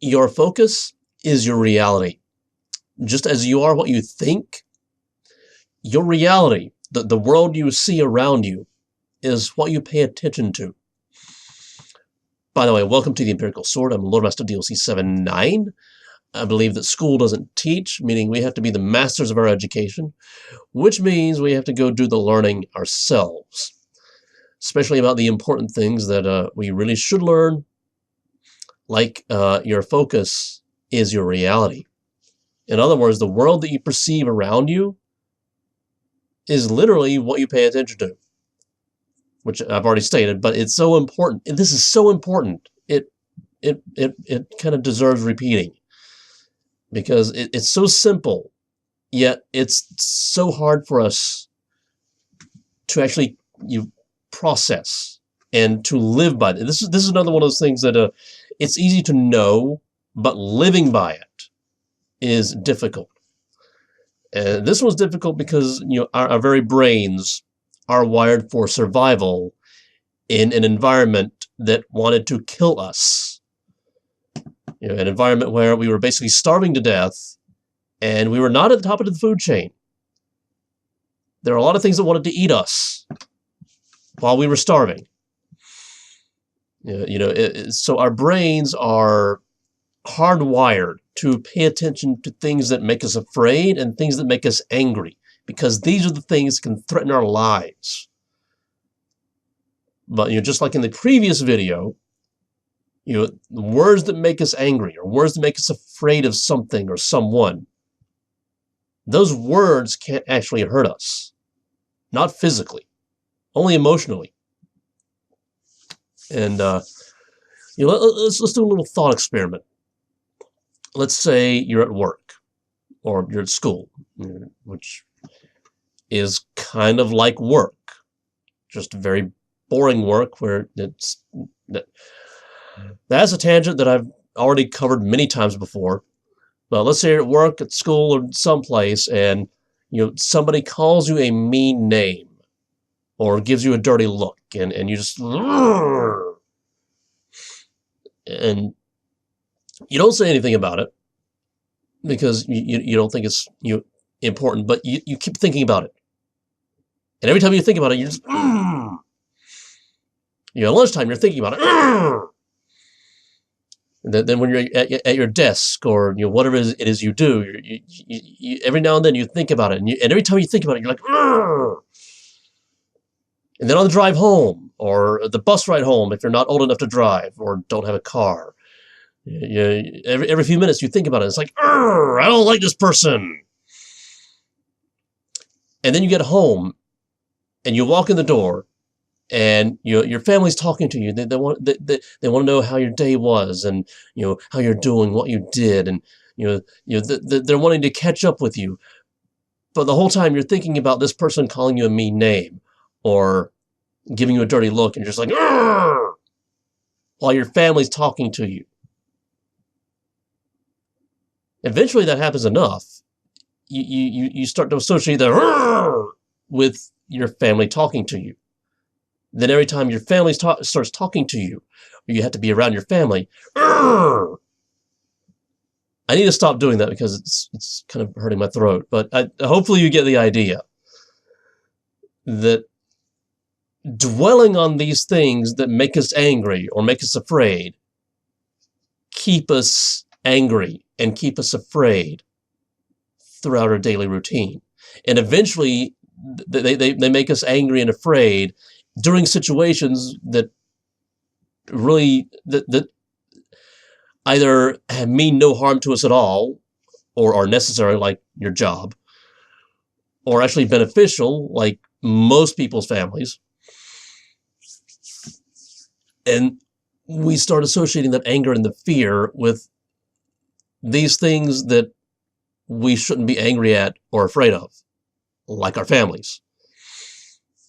Your focus is your reality. Just as you are what you think, your reality, the world you see around you, is what you pay attention to. By the way, welcome to the Empirical Sword. I'm Lord Master DLC 7-9. I believe that school doesn't teach, meaning we have to be the masters of our education, which means we have to go do the learning ourselves, especially about the important things that we really should learn, like your focus is your reality. In other words, the world that you perceive around you is literally what you pay attention to, which I've already stated, but it's so important. This is so important. It kind of deserves repeating because it's so simple, yet it's so hard for us to actually process and to live by it. This is another one of those things that it's easy to know, but living by it is difficult. And this one's difficult because our very brains are wired for survival in an environment that wanted to kill us. An environment where we were basically starving to death, and we were not at the top of the food chain. There are a lot of things that wanted to eat us while we were starving. So our brains are hardwired to pay attention to things that make us afraid and things that make us angry, because these are the things that can threaten our lives. But just like in the previous video, the words that make us angry or words that make us afraid of something or someone, those words can't actually hurt us. Not physically, only emotionally. And let's do a little thought experiment. Let's say you're at work or you're at school, which is kind of like work, just very boring work where that's a tangent that I've already covered many times before. But let's say you're at work, at school, or someplace, and somebody calls you a mean name or gives you a dirty look, and you just and you don't say anything about it because you don't think it's important, but you keep thinking about it. And every time you think about it, you just at lunchtime you're thinking about it. And then when you're at your desk or whatever it is you do, you every now and then you think about it, and every time you think about it, you're like, and then on the drive home or the bus ride home, if you're not old enough to drive or don't have a car, every few minutes you think about it. It's like, I don't like this person. And then you get home and you walk in the door and your family's talking to you. They want to know how your day was and how you're doing, what you did, and they're wanting to catch up with you. But the whole time you're thinking about this person calling you a mean name or giving you a dirty look, and you're just like, while your family's talking to you. Eventually that happens enough. You start to associate that with your family talking to you. Then every time your family starts talking to you, or you have to be around your family, I need to stop doing that because it's kind of hurting my throat. But hopefully you get the idea that dwelling on these things that make us angry or make us afraid keep us angry and keep us afraid throughout our daily routine. And eventually they make us angry and afraid during situations that really that either mean no harm to us at all or are necessary, like your job, or actually beneficial, like most people's families. And we start associating that anger and the fear with these things that we shouldn't be angry at or afraid of, like our families.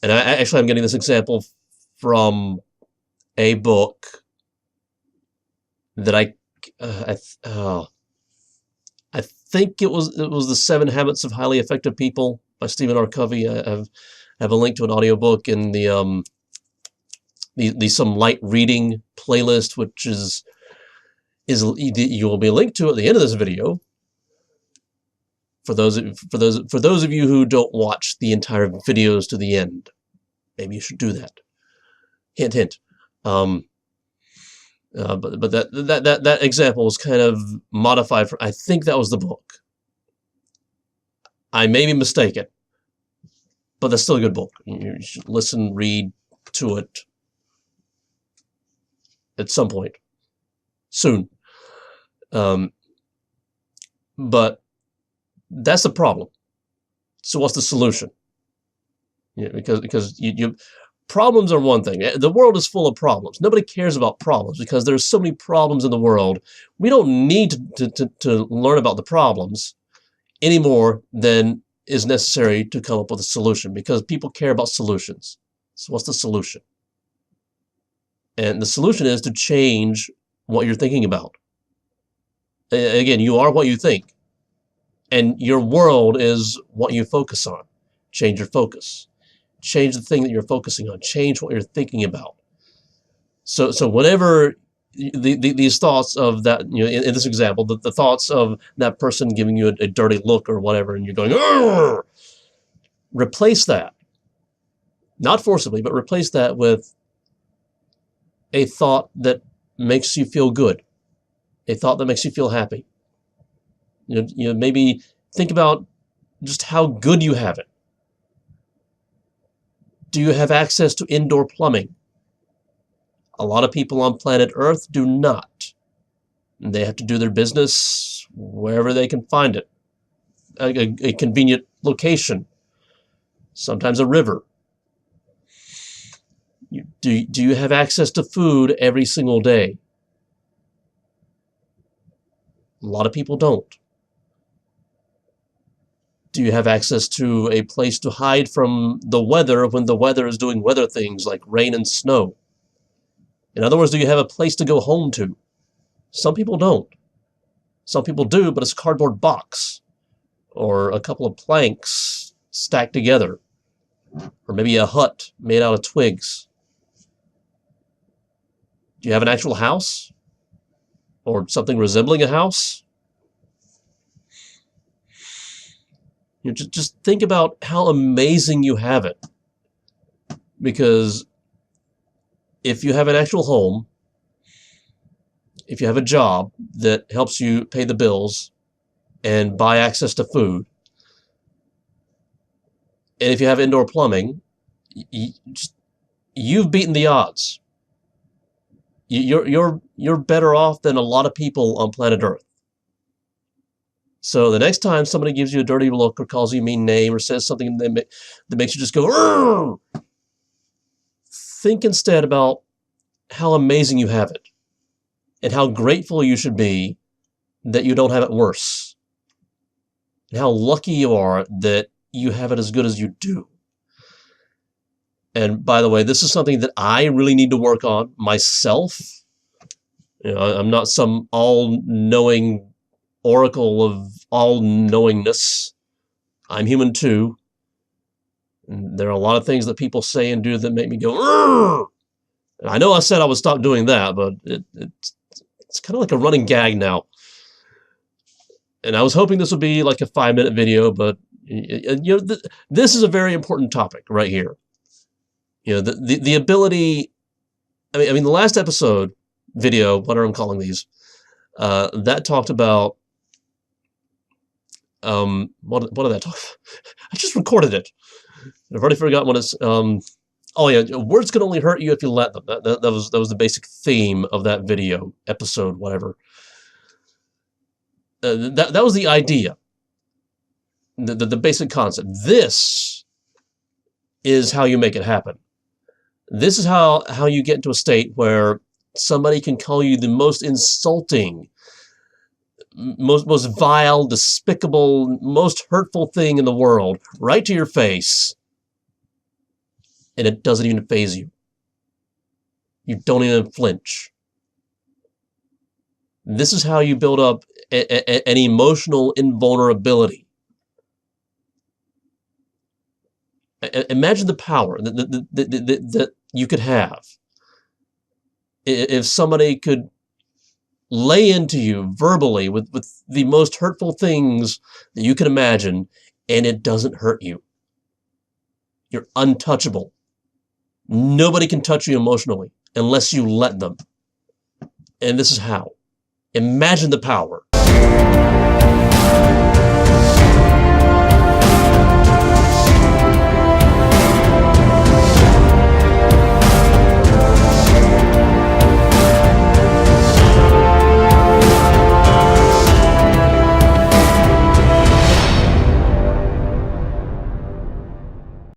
And I'm getting this example from a book that I think it was the 7 Habits of Highly Effective People by Stephen R. Covey. I have a link to an audiobook in the Some Light Reading playlist, which is you will be linked to at the end of this video. For those of you who don't watch the entire videos to the end, maybe you should do that. Hint, hint. But that example was kind of modified. I think that was the book. I may be mistaken, but that's still a good book. You should listen, read to it at some point soon. But that's the problem. So what's the solution? Because problems are one thing. The world is full of problems. Nobody cares about problems because there's so many problems in the world. We don't need to learn about the problems any more than is necessary to come up with a solution, because people care about solutions. So what's the solution? And the solution is to change what you're thinking about. Again, you are what you think. And your world is what you focus on. Change your focus. Change the thing that you're focusing on. Change what you're thinking about. So whenever these thoughts of that, in this example, the thoughts of that person giving you a dirty look or whatever, and you're going, "Arr!" Replace that. Not forcibly, but replace that with a thought that makes you feel good. A thought that makes you feel happy. Maybe think about just how good you have it. Do you have access to indoor plumbing? A lot of people on planet Earth do not. They have to do their business wherever they can find it. A convenient location. Sometimes a river. Do you have access to food every single day? A lot of people don't. Do you have access to a place to hide from the weather when the weather is doing weather things like rain and snow? In other words, do you have a place to go home to? Some people don't. Some people do, but it's a cardboard box or a couple of planks stacked together, or maybe a hut made out of twigs. Do you have an actual house or something resembling a house? Just think about how amazing you have it. Because if you have an actual home, if you have a job that helps you pay the bills and buy access to food, and if you have indoor plumbing, you've beaten the odds. You're better off than a lot of people on planet Earth. So the next time somebody gives you a dirty look or calls you a mean name or says something that makes you just go, "Arr!" Think instead about how amazing you have it and how grateful you should be that you don't have it worse, and how lucky you are that you have it as good as you do. And by the way, this is something that I really need to work on myself. I'm not some all-knowing oracle of all-knowingness. I'm human too. And there are a lot of things that people say and do that make me go, "Arr!" And I know I said I would stop doing that, but it's kind of like a running gag now. And I was hoping this would be like a 5-minute video, but this is a very important topic right here. The ability. I mean, the last episode video, whatever I'm calling these, that talked about. What did that talk? I just recorded it. I've already forgotten what it's. Oh yeah, words can only hurt you if you let them. That was the basic theme of that video episode, whatever. That was the idea. The basic concept. This is how you make it happen. This is how you get into a state where somebody can call you the most insulting, most vile, despicable, most hurtful thing in the world right to your face, and it doesn't even faze you. You don't even flinch. This is how you build up an emotional invulnerability. Imagine the power that you could have if somebody could lay into you verbally with the most hurtful things that you can imagine, and it doesn't hurt you. You're untouchable. Nobody can touch you emotionally unless you let them. And this is how. Imagine the power.